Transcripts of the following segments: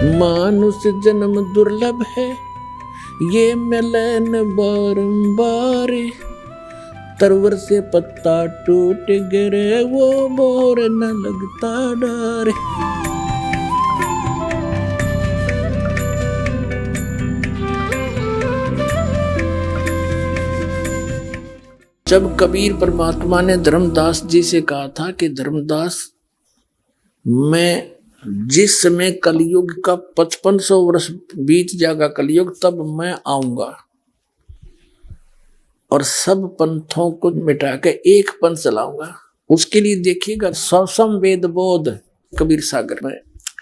मानुष जन्म दुर्लभ है, ये मिलन बारंबार। तरवर से पत्ता टूट गिरे, वो मोर न लगता डार। जब कबीर परमात्मा ने धर्मदास जी से कहा था कि धर्मदास, मैं जिस समय कलयुग का 5500 वर्ष बीत जाएगा कलयुग, तब मैं आऊंगा और सब पंथों को मिटा के एक पंथ चलाऊंगा। उसके लिए देखिएगा सवसम वेद बोध कबीर सागर में।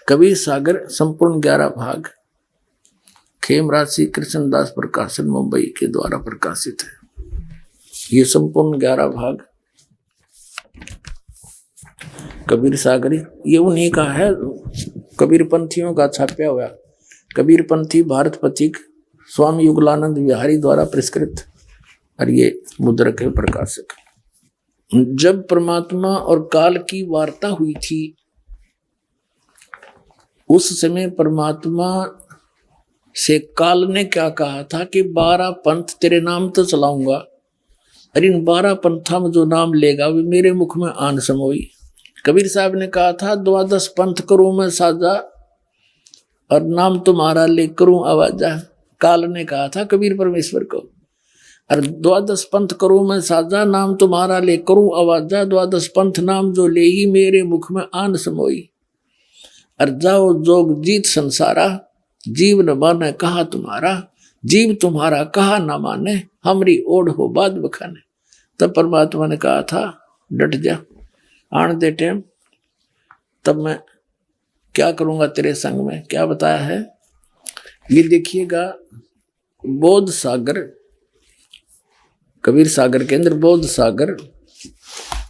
कबीर सागर संपूर्ण 11 भाग खेमराज श्री कृष्णदास प्रकाशन मुंबई के द्वारा प्रकाशित है। ये संपूर्ण 11 भाग कबीर सागर ये उन्हीं का है, कबीर पंथियों का छापा हुआ। कबीर पंथी भारत पथिक स्वामी युगलानंद विहारी द्वारा पुरस्कृत, और ये मुद्रक है प्रकाशक। जब परमात्मा और काल की वार्ता हुई थी, उस समय परमात्मा से काल ने क्या कहा था कि 12 पंथ तेरे नाम तो चलाऊंगा, और इन 12 पंथा में जो नाम लेगा वे मेरे मुख में आन समोई। कबीर साहब ने कहा था 12 पंथ करूं मैं साजा, और नाम तुम्हारा ले करूं आवाजा। काल ने कहा था कबीर परमेश्वर को, और 12 पंथ करूं मैं साजा, नाम तुम्हारा ले करूं आवाजा। 12 पंथ नाम जो ले ही मेरे मुख में आन समोई। और जाओ जोग जीत संसारा, जीव न माने कहा तुम्हारा। जीव तुम्हारा कहा न माने, हमरी ओढ़ हो बाद बखाने। तब परमात्मा ने कहा था डट जा, आन दे टाइम, तब मैं क्या करूंगा तेरे संग में। क्या बताया है ये देखिएगा। बोध सागर, कबीर सागर के अंदर बोध सागर,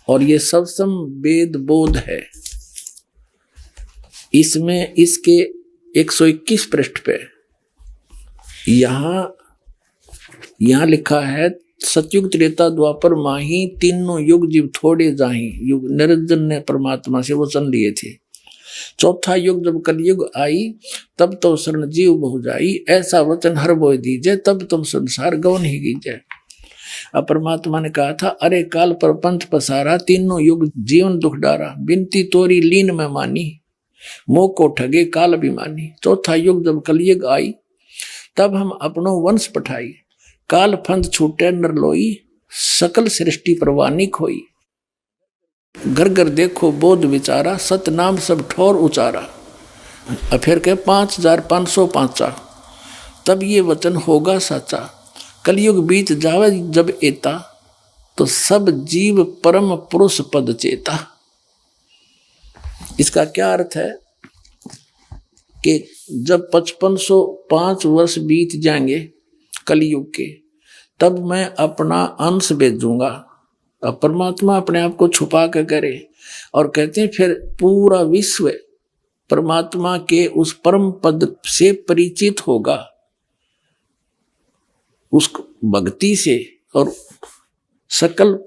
और ये सबसम वेद बोध है। इसमें इसके 121 पृष्ठ पे यहां लिखा है, सतयुग त्रेता द्वापर माही, तीनों युग जीव थोड़े जाही। युग निरंजन ने परमात्मा से वचन लिए थे। चौथा युग जब कलयुग आई, तब तो शरण जीव बहु जाई। ऐसा वचन हर बोय दीजे, तब तुम संसार गवन ही कीजे। अब परमात्मा ने कहा था, अरे काल पर पंथ पसारा, तीनों युग जीवन दुख डारा। बिनती तोरी लीन में मानी, मोह को ठगे काल अभिमानी। चौथा युग जब कलयुग आई, तब हम अपनो वंश पठाई। काल फंद छूटे नर लोई, सकल सृष्टि परवानी खोई। घर घर देखो बोध विचारा, सत नाम सब ठोर उचारा। फिर के 5505, तब ये वचन होगा साचा। कलयुग बीत जावे जब एता, तो सब जीव परम पुरुष पद चेता। इसका क्या अर्थ है कि जब 5505 वर्ष बीत जाएंगे कलयुग के, तब मैं अपना अंश भेजूंगा। अब परमात्मा अपने आप को छुपा के करे, और कहते हैं फिर पूरा विश्व परमात्मा के उस परम पद से परिचित होगा, उस भक्ति से, और सकल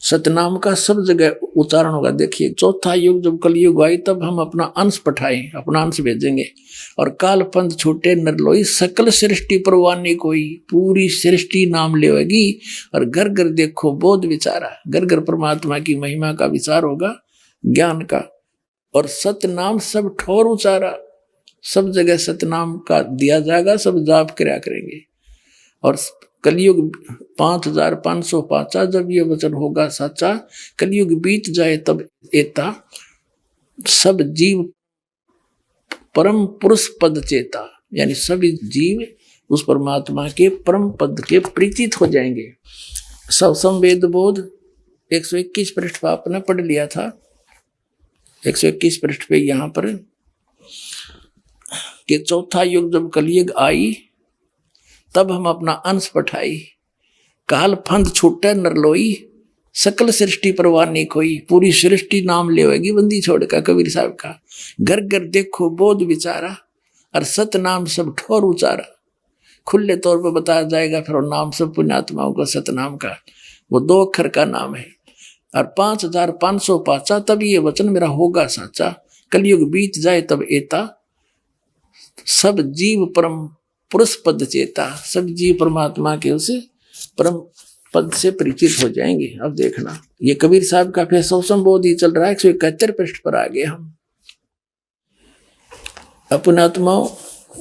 सतनाम का सब जगह उच्चारण होगा। देखिए, चौथा युग जब कलयुग आई, तब हम अपना अंश पठाएं, अपना अंश भेजेंगे। और काल पंथ छूटे नरलोई, सकल सृष्टि परवानी कोई। पूरी सृष्टि नाम लेगी, और घर घर देखो बोध विचारा। घर घर परमात्मा की महिमा का विचार होगा, ज्ञान का। और सतनाम सब ठोर उचारा, सब जगह सतनाम का दिया जाएगा, सब जाप किया करेंगे। और कलयुग 5505, जब ये वचन होगा सच्चा, कलयुग बीत जाए तब एता, सब जीव परम पुरुष पद चेता। यानी सभी जीव उस परमात्मा के परम पद के परिचित हो जाएंगे। सबसम वेद बोध 121 पृष्ठ पर आपने पढ़ लिया था। 121 पृष्ठ पे यहां पर कि चौथा युग जब कलयुग आई, तब हम अपना अंश पठाई। काल फंद छूटे नरलोई, सकल सृष्टि परवानी खोई। पूरी सृष्टि नाम लेवेगी बंदी छोड़ का, कबीर साहब का। घर घर देखो बोध विचारा, और सत नाम सब ठोर उचारा। खुले तौर पर बताया जाएगा फिर नाम सब पुण्यात्माओं का सतनाम का, वो 2 अक्षर का नाम है। और 5505, तब ये वचन मेरा होगा साचा। कलयुग बीत जाए तब एता, सब जीव परम पुरुष पद चेता, सब जीव परमात्मा के उस परम पद से परिचित हो जाएंगे। अब देखना, ये कबीर साहब का फिर संबोधि चल रहा है, 171 पृष्ठ पर आ गए हम। अपने आत्माओं,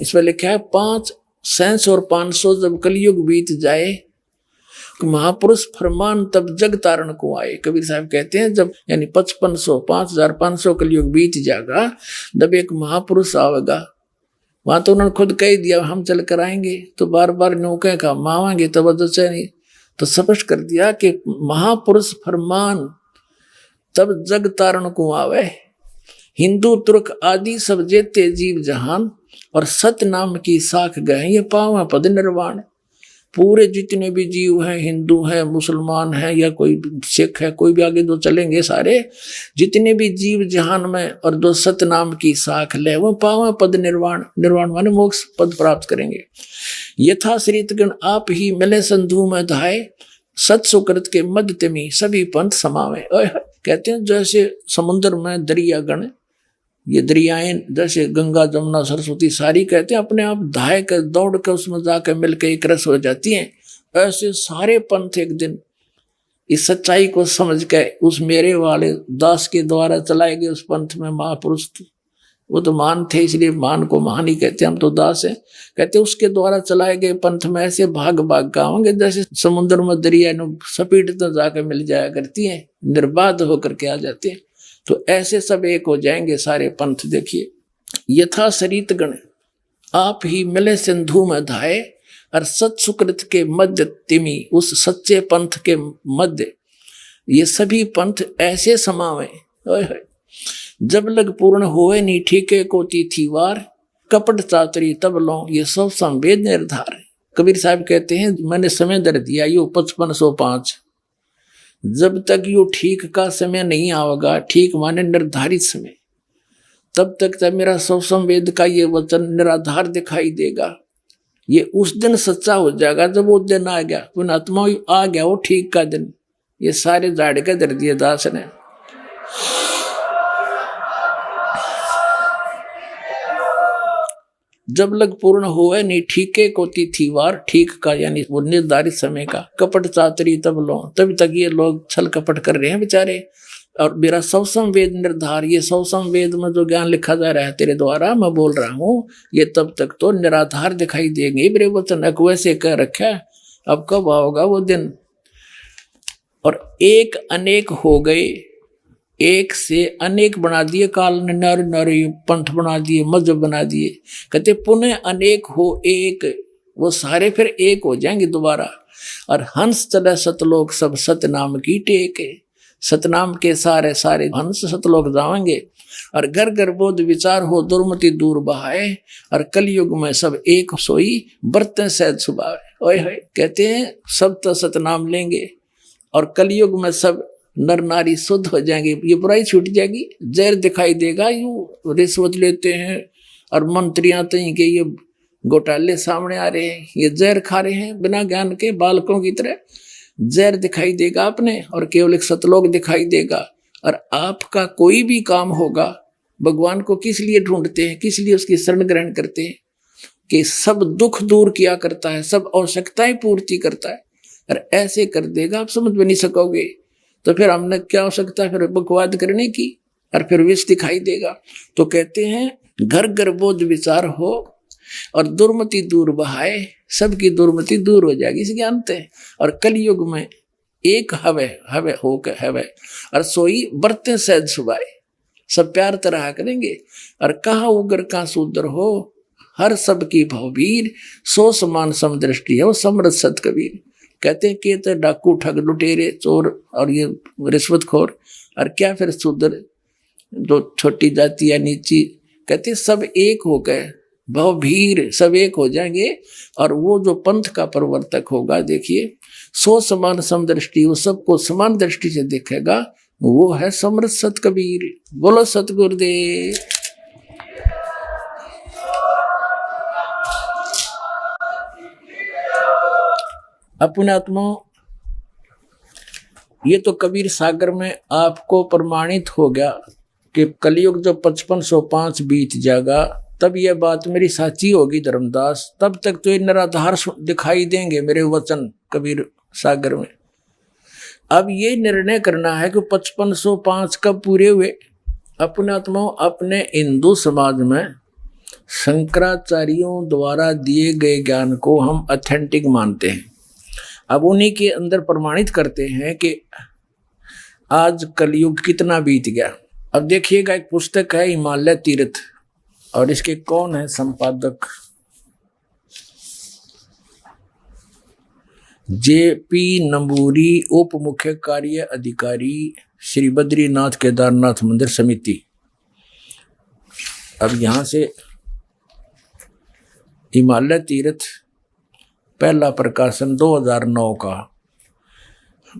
इसमें लिखा है 500 और 500 जब कलयुग बीत जाए, महापुरुष फरमान तब जग तारण को आए। कबीर साहब कहते हैं जब यानी 5500 5500 कलयुग बीत जाएगा, जब एक महापुरुष आवेगा, वहां तो उन्होंने खुद कह दिया हम चल कर आएंगे, तो बार बार नौके का मावांगे तो बदल नहीं, तो स्पष्ट कर दिया कि महापुरुष फरमान तब जग तारण को आवे, हिंदू तुर्क आदि सब जेते जीव जहान, और सत्य नाम की साख गए ये पावा पद निर्वाण। पूरे जितने भी जीव हैं, हिंदू हैं, मुसलमान हैं, या कोई सिख है, कोई भी आगे जो चलेंगे सारे जितने भी जीव जहान में, और जो सत्य नाम की साख ले वो पावा पद निर्वाण, निर्वाण माने मोक्ष पद प्राप्त करेंगे। यथा श्रीतगण आप ही मिले संधु में धाये, सत सुकृत के मध्य में सभी पंथ समावे। कहते हैं जैसे समुद्र में दरिया गण, ये दरियाएं जैसे गंगा जमुना सरस्वती सारी कहते हैं अपने आप धाय कर दौड़ कर उसमें जाकर मिलकर एक रस हो जाती हैं, ऐसे सारे पंथ एक दिन इस सच्चाई को समझ के उस मेरे वाले दास के द्वारा चलाए गए उस पंथ में महापुरुष, वो तो महान थे इसलिए महान को महान ही कहते, हम तो दास हैं, कहते उसके द्वारा चलाए गए पंथ में ऐसे भाग भाग का होंगे जैसे समुद्र में दरिया सपीट तो जाकर मिल जाया करती है, निर्बाध होकर के आ जाते हैं। तो ऐसे सब एक हो जाएंगे सारे पंथ। देखिए, यथा सरित गण आप ही मिले सिंधु में धाये, और सत सुकृत के मध्य तिमी उस सच्चे पंथ के मध्य ये सभी पंथ ऐसे समावे। जब लग पूर्ण होए नी ठीके को तिथि वार, कपट चातरी तब लो ये सब संवेद निर्धार। कबीर साहब कहते हैं मैंने समय दर दिया यो 5505, जब तक यो ठीक का समय नहीं आवेगा, ठीक माने निर्धारित समय, तब तक मेरा सब संवेद का ये वचन निराधार दिखाई देगा। ये उस दिन सच्चा हो जाएगा जब वो दिन आ गया, उन आत्मा आ गया वो ठीक का दिन। ये सारे झाड़ के दर दिए दास ने। जब लग पूर्ण होए नहीं ठीके को तिथि वार, ठीक का यानी वो निर्धारित समय का, कपट चातरी तब लो, तब तक ये लोग छल कपट कर रहे हैं बेचारे। और मेरा सब संवेद निर्धार, ये सब संवेद में जो ज्ञान लिखा जा रहा है तेरे द्वारा मैं बोल रहा हूँ, ये तब तक तो निराधार दिखाई देंगे। मेरे वचन वैसे कह रखा है, अब कब आओगा वो दिन। और एक अनेक हो गए, एक से अनेक बना दिए, काल ने नर नर पंथ बना दिए, मजहब बना दिए। कहते पुनः अनेक हो एक, वो सारे फिर एक हो जाएंगे दोबारा। और हंस चले सतलोक सब सतनाम की टेक, सतनाम के सारे सारे हंस सतलोक जाएंगे। और घर घर बोध विचार हो दुर्मति दूर बहाए, और कलयुग में सब एक सोई बर्तन सहज सुभावे। ओए होए, कहते हैं सब तो सतनाम लेंगे और कलयुग में सब नर नारी शुद्ध हो जाएंगे, ये बुराई छूट जाएगी। जहर दिखाई देगा, यूं रिश्वत लेते हैं और मंत्रियां तो इनके ये घोटाले सामने आ रहे हैं, ये जहर खा रहे हैं बिना ज्ञान के बालकों की तरह। जहर दिखाई देगा अपने, और केवल एक सतलोक दिखाई देगा। और आपका कोई भी काम होगा, भगवान को किस लिए ढूंढते हैं, किस लिए उसकी शरण ग्रहण करते हैं? कि सब दुख दूर किया करता है, सब आवश्यकताएं पूर्ति करता है। और ऐसे कर देगा आप समझ भी नहीं सकोगे। तो फिर हमने क्या आवश्यकता है फिर बकवाद करने की, और फिर विष दिखाई देगा। तो कहते हैं घर घर बोझ विचार हो और दुर्मति दूर बहाए, सबकी दुर्मति दूर हो जाएगी इस ज्ञान से। और कलयुग में एक हवे हवे हो के हवे, और सोई बरते सहज सुभाए, सब प्यार तरह करेंगे। और कहा उगर का सूदर हो, हर सब की भववीर, सो समान समदृष्टि है वो समृद्ध सत कबीर। कहते हैं कि तो डाकू ठग लुटेरे चोर और ये रिश्वतखोर, और क्या फिर शूद्र जो छोटी जाति या नीची, कहते सब एक हो गए, भवभीर सब एक हो जाएंगे। और वो जो पंथ का प्रवर्तक होगा, देखिए सो समान समदृष्टि, वो सबको समान दृष्टि से देखेगा, वो है समृद्ध सत कबीर। बोलो सतगुरुदेव। अपने आत्मा, ये तो कबीर सागर में आपको प्रमाणित हो गया कि कलयुग जो 5505 बीत जाएगा, तब यह बात मेरी साची होगी धर्मदास, तब तक तो ये निराधार दिखाई देंगे मेरे वचन कबीर सागर में। अब ये निर्णय करना है कि 5505 कब पूरे हुए। अपने आत्माओं, अपने हिंदू समाज में शंकराचार्यों द्वारा दिए गए ज्ञान को हम ऑथेंटिक मानते हैं। अब उन्हीं के अंदर प्रमाणित करते हैं कि आज कलयुग कितना बीत गया। अब देखिएगा, एक पुस्तक है हिमालय तीर्थ, और इसके कौन है संपादक, JP नंबूरी, उप मुख्य कार्य अधिकारी श्री बद्रीनाथ केदारनाथ मंदिर समिति। अब यहां से हिमालय तीर्थ पहला प्रकाशन 2009 का,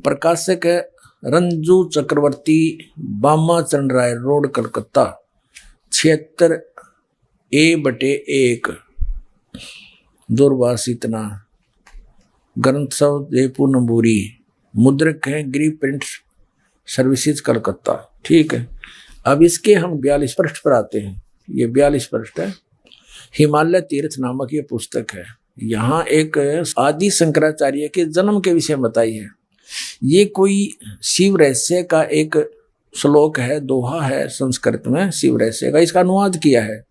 प्रकाशक है रंजू चक्रवर्ती, बामाचरण राय रोड, कलकत्ता, 76A/1, दूरभाष इतना। ग्रंथ सब जयपुर नंबूरी, मुद्रक है गिरी प्रिंट सर्विसेज, कलकत्ता। ठीक है, अब इसके हम 42 पृष्ठ पर आते हैं। ये 42 पृष्ठ है, हिमालय तीर्थ नामक ये पुस्तक है। यहाँ एक आदि शंकराचार्य के जन्म के विषय बताई है। ये कोई शिव रहस्य का एक श्लोक है, दोहा है संस्कृत में शिव रहस्य का, इसका अनुवाद किया है।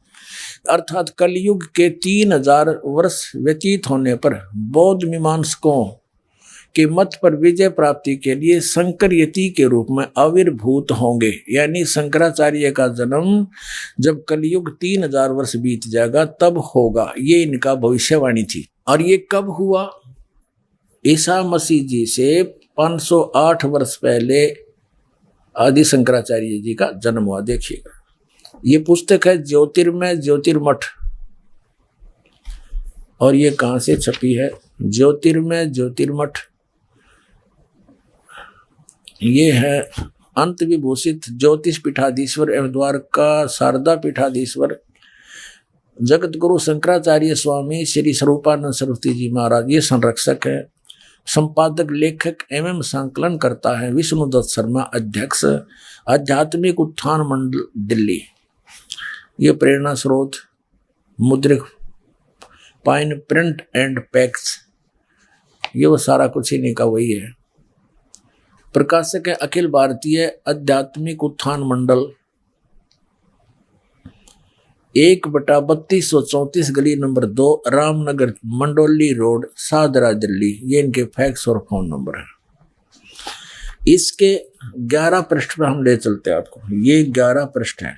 अर्थात कलयुग के 3000 वर्ष व्यतीत होने पर बौद्ध मीमांसकों के मत पर विजय प्राप्ति के लिए शंकर यति के रूप में आविर्भूत होंगे। यानी शंकराचार्य का जन्म जब कलयुग 3000 वर्ष बीत जाएगा तब होगा, ये इनका भविष्यवाणी थी। और ये कब हुआ? ईसा मसीह जी से 508 वर्ष पहले आदि शंकराचार्य जी का जन्म हुआ। देखिएगा, ये पुस्तक है ज्योतिर्मय ज्योतिर्मठ, और ये कहाँ से छपी है? ज्योतिर्मय ज्योतिर्मठ। ये है अंत विभूषित ज्योतिष पीठाधीश्वर एवं द्वारका शारदा पीठाधीश्वर जगत गुरु शंकराचार्य स्वामी श्री स्वरूपानंद सरस्वती जी महाराज, ये संरक्षक है। संपादक, लेखक एवं संकलन करता है विष्णुदत्त शर्मा, अध्यक्ष आध्यात्मिक उत्थान मंडल दिल्ली। ये प्रेरणा स्रोत, Mudryk pine print and PACS, ये वो सारा कुछ इन्हीं का वही है। प्रकाशक है अखिल भारतीय आध्यात्मिक उत्थान मंडल, 1/3234 गली नंबर 2, रामनगर मंडोली रोड, सादरा दिल्ली। ये इनके फैक्स और फोन नंबर है। इसके 11 पृष्ठ पर हम ले चलते हैं आपको। ये 11 पृष्ठ है।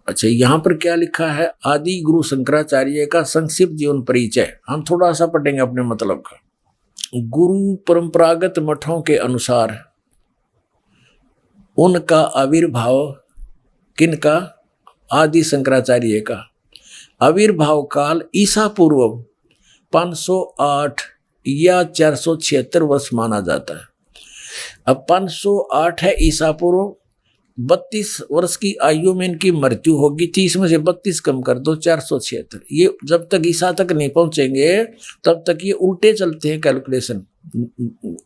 अच्छा, यहाँ पर क्या लिखा है? आदि गुरु शंकराचार्य का संक्षिप्त जीवन परिचय हम थोड़ा सा पढ़ेंगे अपने मतलब का। गुरु परंपरागत मठों के अनुसार उनका आविर्भाव, किनका? आदि शंकराचार्य का आविर्भाव काल ईसा पूर्व 508 या 476 वर्ष माना जाता है। अब 508 है ईसा पूर्व, 32 वर्ष की आयु में इनकी मृत्यु होगी थी। इसमें से 32 कम कर दो, 476। ये जब तक ईसा तक नहीं पहुंचेंगे तब तक ये उल्टे चलते हैं कैलकुलेशन,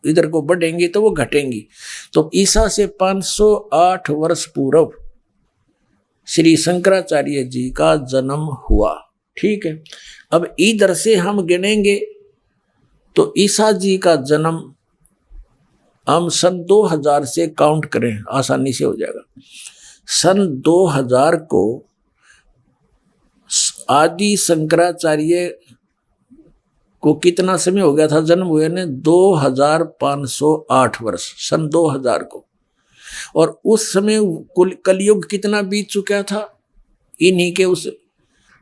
इधर को बढ़ेंगे तो वो घटेंगी। तो ईसा से 508 वर्ष पूर्व श्री शंकराचार्य जी का जन्म हुआ। ठीक है, अब इधर से हम गिनेंगे तो ईसा जी का जन्म हम सन 2000 से काउंट करें, आसानी से हो जाएगा। सन 2000 को आदि शंकराचार्य को कितना समय हो गया था जन्म हुए ने? 2508 वर्ष, सन 2000 को। और उस समय कलयुग कितना बीत चुका था? इन्हीं के उस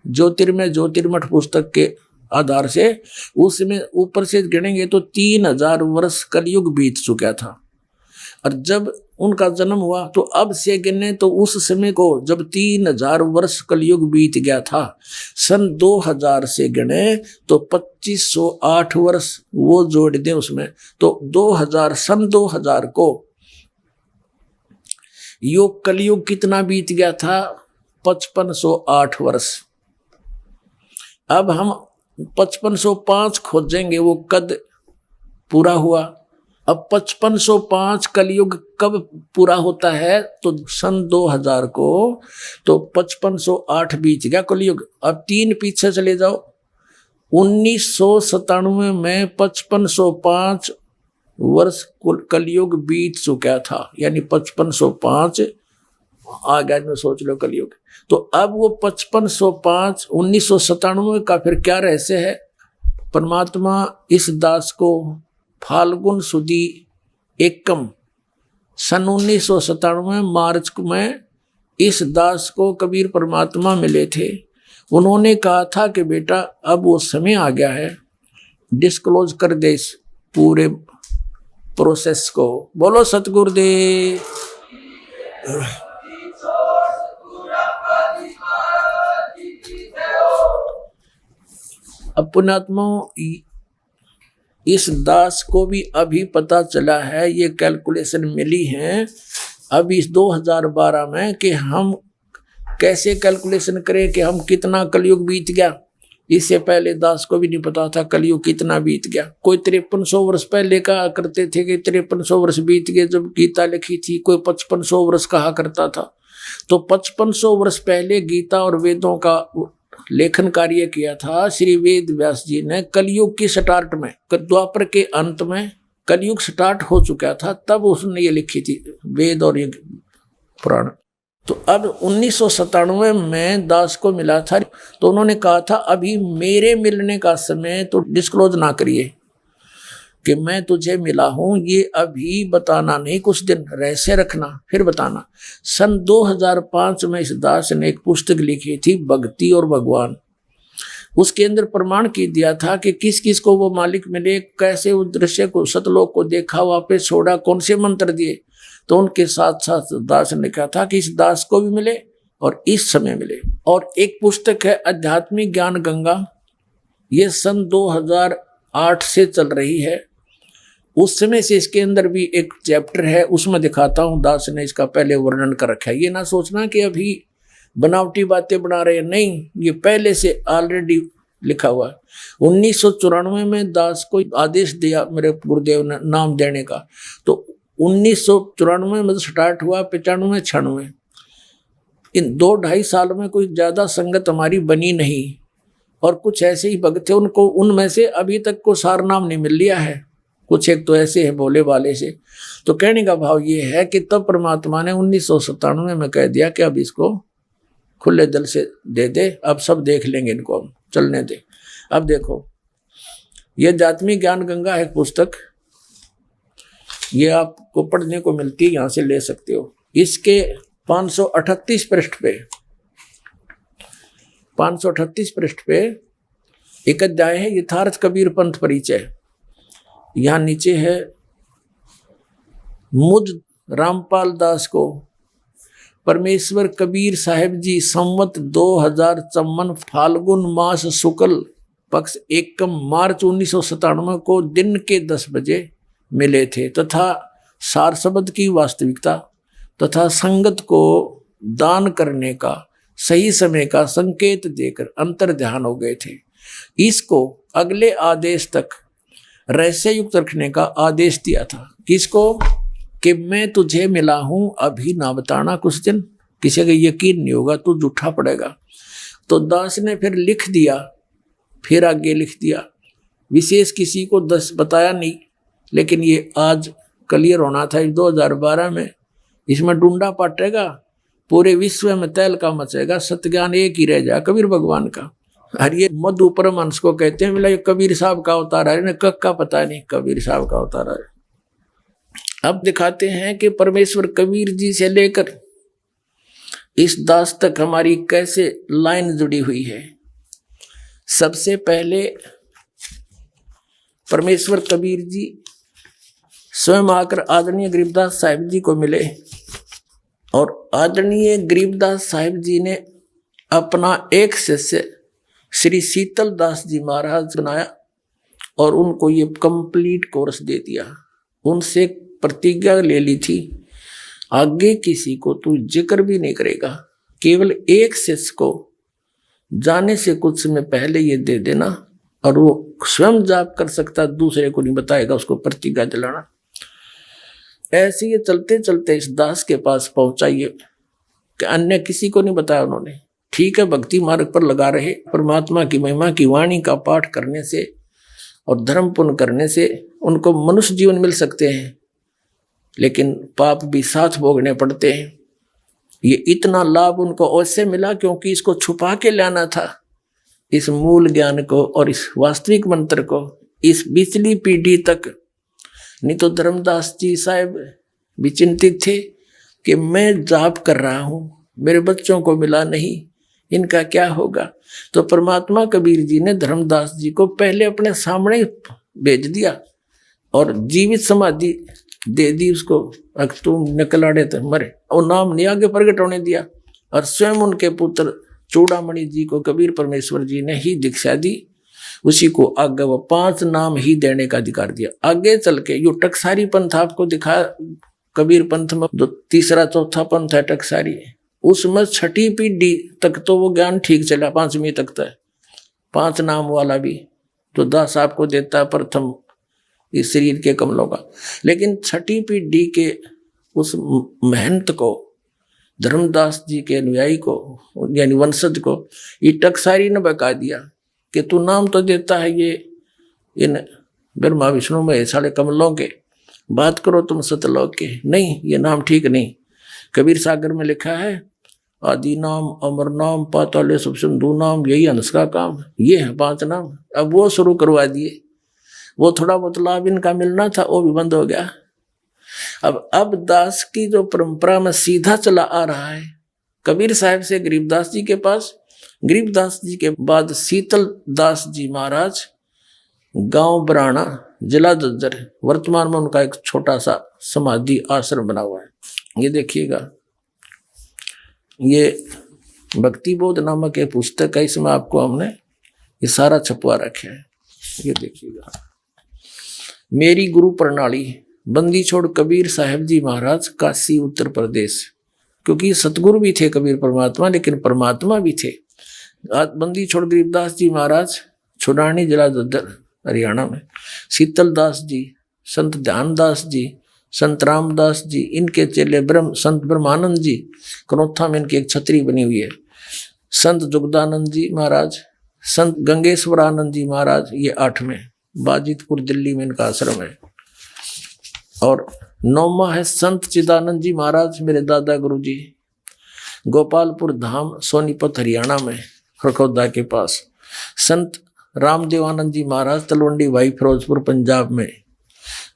ज्योतिर्मय ज्योतिर्मठ पुस्तक के आधार से उसमें ऊपर से गिनेंगे तो 3000 वर्ष कलयुग बीत चुका था। और जब उनका जन्म हुआ तो अब से गिने तो उस समय को जब 3000 वर्ष कलयुग बीत गया था, सन 2000 से गिने तो 2508 वर्ष वो जोड़ दें उसमें, तो 2000 सन 2000 को योग कलयुग कितना बीत गया था? 5508 वर्ष। अब हम 5505 खोजेंगे, वो कद पूरा हुआ। अब 5505 कलयुग कब पूरा होता है? तो सन 2000 को, तो 5508 बीत गया कलयुग। अब 3 पीछे चले जाओ, 1997 में 5505 वर्ष कलयुग बीत चुका था, यानी 5505 आ गया में, सोच लो कलयुग। तो अब वो 5505 1997 का फिर क्या रहस्य है? परमात्मा इस दास को फाल्गुन सुदी एकम सन 1997 मार्च में इस दास को कबीर परमात्मा मिले थे। उन्होंने कहा था कि बेटा अब वो समय आ गया है, डिस्क्लोज कर दे इस पूरे प्रोसेस को। बोलो सतगुरुदेव। अब पुण्यात्मा, इस दास को भी अभी पता चला है, ये कैलकुलेशन मिली है अभी इस 2012 में कि हम कैसे कैलकुलेशन करें कि हम कितना कलयुग बीत गया। इससे पहले दास को भी नहीं पता था कलयुग कितना बीत गया। कोई 5300 वर्ष पहले कहा करते थे कि 5300 वर्ष बीत गए जब गीता लिखी थी, कोई 5500 वर्ष कहा करता था। तो 5500 वर्ष पहले गीता और वेदों का लेखन कार्य किया था श्री वेद व्यास जी ने कलयुग की स्टार्ट में, द्वापर के अंत में कलयुग स्टार्ट हो चुका था, तब उसने ये लिखी थी वेद और ये पुराण। तो अब 1997 में दास को मिला था, तो उन्होंने कहा था अभी मेरे मिलने का समय तो डिस्क्लोज ना करिए कि मैं तुझे मिला हूं, ये अभी बताना नहीं, कुछ दिन रहस्य रखना फिर बताना। सन 2005 में इस दास ने एक पुस्तक लिखी थी भक्ति और भगवान। उसके अंदर प्रमाण की दिया था कि किस किस को वो मालिक मिले, कैसे उस दृश्य को सतलोक को देखा, वापस छोड़ा, कौन से मंत्र दिए। तो उनके साथ साथ दास ने कहा था कि इस दास को भी मिले और इस समय मिले। और एक पुस्तक है आध्यात्मिक ज्ञान गंगा, ये सन 2008 से चल रही है। उस समय से इसके अंदर भी एक चैप्टर है, उसमें दिखाता हूँ दास ने इसका पहले वर्णन कर रखा है। ये ना सोचना कि अभी बनावटी बातें बना रहे हैं, नहीं, ये पहले से ऑलरेडी लिखा हुआ है। 1994 में दास को आदेश दिया मेरे गुरुदेव ने नाम देने का, तो 1994 में स्टार्ट हुआ, 95 96, इन 2-2.5 साल में कोई ज्यादा संगत हमारी बनी नहीं। और कुछ ऐसे ही भक्त थे, उनको उनमें से अभी तक को सार नाम नहीं मिल लिया है, कुछ एक तो ऐसे है बोले वाले से। तो कहने का भाव ये है कि तब परमात्मा ने 1997 में कह दिया कि अब इसको खुले दिल से दे दे, अब सब देख लेंगे, इनको हम चलने दे। अब देखो, ये आध्यात्मिक ज्ञान गंगा है पुस्तक, ये आपको पढ़ने को मिलती है, यहां से ले सकते हो। इसके 538 पृष्ठ पे 538 पृष्ठ पे एक अध्याय है यथार्थ कबीर पंथ परिचय। यहां नीचे है मुझ रामपाल दास को परमेश्वर कबीर साहिब जी संवत 2054 फाल्गुन मास शुक्ल पक्ष एकम मार्च 1997 को दिन के 10 बजे मिले थे, तथा सार शब्द की वास्तविकता तथा संगत को दान करने का सही समय का संकेत देकर अंतर ध्यान हो गए थे। इसको अगले आदेश तक रहस्य युक्त रखने का आदेश दिया था। किसको? कि मैं तुझे मिला हूं, अभी ना बताना, कुछ दिन किसी का यकीन नहीं होगा, तू झूठा पड़ेगा। तो दास ने फिर लिख दिया, फिर आगे लिख दिया, विशेष किसी को बताया नहीं, लेकिन ये आज क्लियर होना था 2012 में। इसमें डूंडा पाटेगा, पूरे विश्व में तहलका मचेगा, सत्य एक ही रह जाए कबीर भगवान का। और ये मधु परमहंस को कहते हैं, बोला ये कबीर साहब का अवतार है, कब का पता नहीं, कबीर साहब का अवतार है। अब दिखाते हैं कि परमेश्वर कबीर जी से लेकर इस दास तक हमारी कैसे लाइन जुड़ी हुई है। सबसे पहले परमेश्वर कबीर जी स्वयं आकर आदरणीय गरीबदास साहिब जी को मिले, और आदरणीय गरीबदास साहिब जी ने अपना एक शिष्य श्री शीतल दास जी महाराज बनाया और उनको ये कंप्लीट कोर्स दे दिया। उनसे प्रतिज्ञा ले ली थी, आगे किसी को तू जिक्र भी नहीं करेगा, केवल एक शिष्य को जाने से कुछ समय पहले ये दे देना, और वो स्वयं जाप कर सकता, दूसरे को नहीं बताएगा, उसको प्रतिज्ञा दिलाना। ऐसे ये चलते चलते इस दास के पास पहुंचा, ये कि अन्य किसी को नहीं बताया उन्होंने। ठीक है, भक्ति मार्ग पर लगा रहे, परमात्मा की महिमा की वाणी का पाठ करने से और धर्म पुण्य करने से उनको मनुष्य जीवन मिल सकते हैं, लेकिन पाप भी साथ भोगने पड़ते हैं। ये इतना लाभ उनको ऐसे मिला क्योंकि इसको छुपा के लाना था, इस मूल ज्ञान को और इस वास्तविक मंत्र को इस पिछली पीढ़ी तक। नहीं तो धर्मदास जी साहब भी चिंतित थे कि मैं जाप कर रहा हूं, मेरे बच्चों को मिला नहीं, इनका क्या होगा। तो परमात्मा कबीर जी ने धर्मदास जी को पहले अपने सामने भेज दिया और जीवित समाधि दे दी उसको। अगर तुम निकल आड़े तो मरे, और नाम नहीं आगे प्रकट होने दिया। और स्वयं उनके पुत्र चूड़ामणि जी को कबीर परमेश्वर जी ने ही दीक्षा दी, उसी को आगे वो 5 नाम ही देने का अधिकार दिया। आगे चल के यो टकसारी पंथ आपको दिखा, कबीर पंथ में जो तीसरा चौथा पंथ है टकसारी, उसमें 6ठी पीढ़ी तक तो वो ज्ञान ठीक चला, 5वीं तक तो 5 नाम वाला भी तो दास आपको देता है प्रथम इस शरीर के कमलों का। लेकिन 6ठी पीढ़ी के उस महंत को, धर्मदास जी के अनुयायी को यानी वंशज को, ये टकसारी ने बका दिया कि तू नाम तो देता है ये इन ब्रह्मा विष्णु में सारे कमलों के, बात करो तुम सतलोक के, नहीं ये नाम ठीक नहीं। कबीर सागर में लिखा है आदि नाम, अमर नाम, पाताले सब सिंधु नाम, यही हंस का काम, ये है 5 नाम। अब वो शुरू करवा दिए, वो थोड़ा बहुत लाभ इनका मिलना था वो भी बंद हो गया। अब दास की जो परंपरा में सीधा चला आ रहा है, कबीर साहब से गरीबदास जी के पास, गरीबदास जी के बाद शीतल दास जी महाराज, गांव बराना, जिला जज्जर, वर्तमान में उनका एक छोटा सा समाधि आश्रम बना हुआ है। ये देखिएगा, ये भक्ति बोध नामक एक पुस्तक है, इसमें आपको हमने ये सारा छपवा रखा है। ये देखिएगा, मेरी गुरु प्रणाली, बंदी छोड़ कबीर साहब जी महाराज, काशी उत्तर प्रदेश। क्योंकि सतगुरु भी थे कबीर परमात्मा, लेकिन परमात्मा भी थे। बंदी छोड़ गरीबदास जी महाराज, छुड़ानी जिला जज्जर हरियाणा में। शीतल दास जी, संत ध्यानदास जी, संत रामदास जी, इनके चेले संत ब्रह्मानंद जी, कनौथा में इनकी एक छतरी बनी हुई है। संत जुगदानंद जी महाराज, संत गंगेश्वरानंद जी महाराज, ये 8 में, बाजितपुर दिल्ली में इनका आश्रम है। और 9वां है संत चिदानंद जी महाराज, मेरे दादा गुरु जी, गोपालपुर धाम, सोनीपत हरियाणा में, खरखौदा के पास। संत रामदेवानंद जी महाराज, तलवंडी भाई, फिरोजपुर पंजाब में।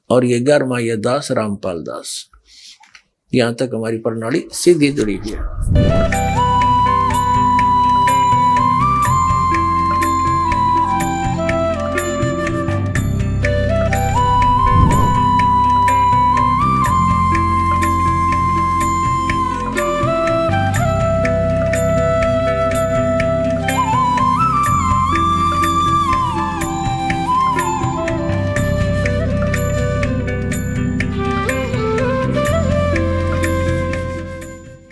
और ये 11वां ये दास रामपाल दास। यहाँ तक हमारी प्रणाली सीधी जुड़ी हुई है।